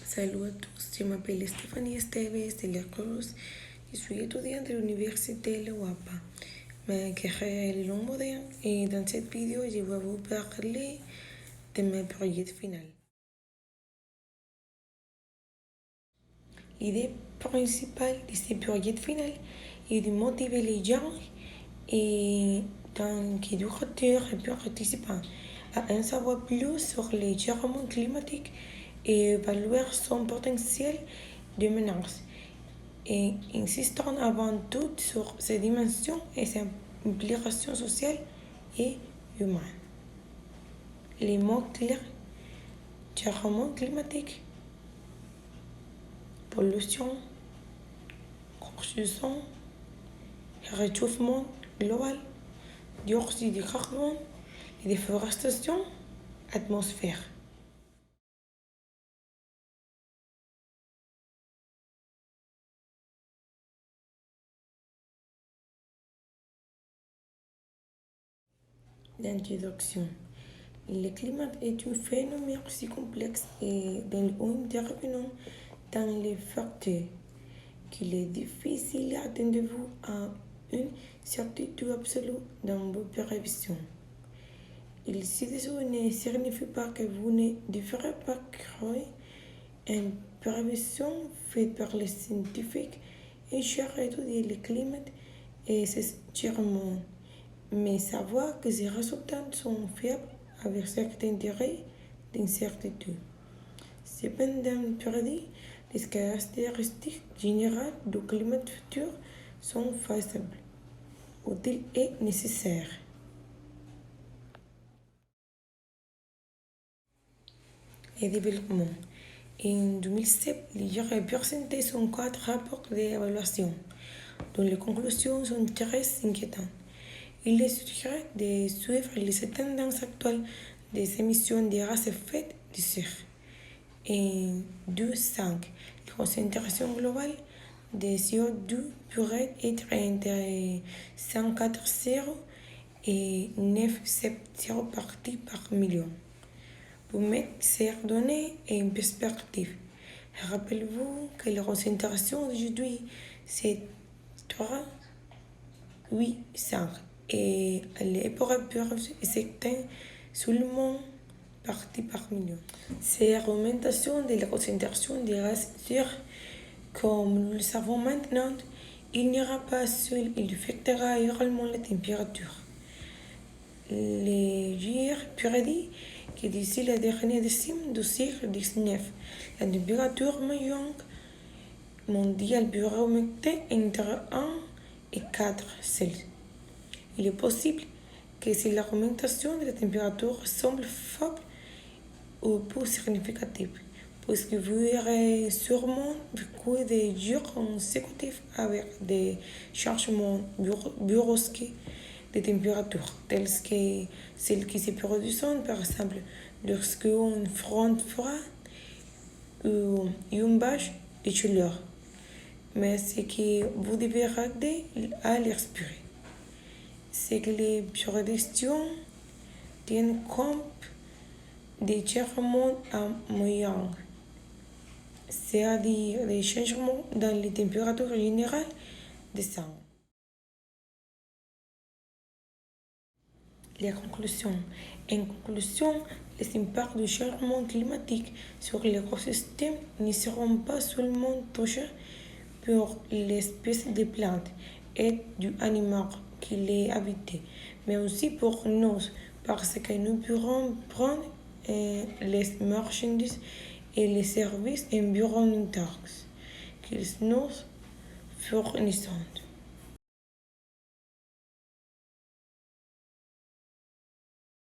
Salut à tous, je m'appelle Stéphanie Esteves de la Cruz. Je suis étudiante de l'université de Wapa. Ma carrière est longue moderne et dans cette vidéo, je vais vous parler de mon projet final. L'idée principale de ce projet final est de motiver les gens et tant qu'éducateurs et participants à en savoir plus sur les changements climatiques et évaluer son potentiel de menace, et insistant avant tout sur ses dimensions et ses implications sociales et humaines. Les mots clairs: changement climatique, pollution, construction, réchauffement global, dioxyde de carbone et déforestation, atmosphère. L'introduction. Le climat est un phénomène si complexe et dont nous intervenons dans les facteurs qu'il est difficile d'attendre-vous à une certitude absolue dans vos prévisions. Ceci ne signifie pas que vous ne devrez pas croire en prévisions faites par les scientifiques et chercher à étudier le climat et ses changements, mais savoir que ces résultats sont fiables avec certains degrés d'incertitude. Cependant, prédit, les caractéristiques générales du climat futur sont faisables, utiles et nécessaires. Et développement. En 2007, l'IGR a présenté son cadre rapport d'évaluation, dont les conclusions sont très inquiétantes. Il est suggéré de suivre les tendances actuelles des émissions de gaz à effet de serre. En 2005, la concentration globale de CO2 pourrait être entre 104,0 et 9,0 parties par million. Pour mettre ces données en perspective, rappelez-vous que la concentration d'aujourd'hui, c'est 3,85 et elle est pour certains seulement parties par million. Cette augmentation de la concentration de gaz à serre, comme nous le savons maintenant, il n'ira pas seul, il affectera également la température. Le GIR prédit que d'ici la dernière décennie du siècle XIX, la température moyenne mondiale pourrait augmenter entre 1 et 4 Celsius. Il est possible que si l'augmentation de la température semble faible ou peu significative, puisque vous aurez sûrement vécu des jours consécutifs avec des changements brusques de température, tels que celles qui se produisent par exemple lorsque un front froid ou une vague de chaleur. Mais ce que vous devez regarder à l'expirer, c'est que les prédictions tiennent compte des changements à moyen, c'est-à-dire des changements dans les températures générales des ans. La conclusion. En conclusion, les impacts du changement climatique sur l'écosystème ne seront pas seulement touchés pour l'espèce de plantes et du animal qui les habitent, mais aussi pour nous, parce que nous pourrons prendre les marchandises et les services environnementaux qu'ils nous fournissent.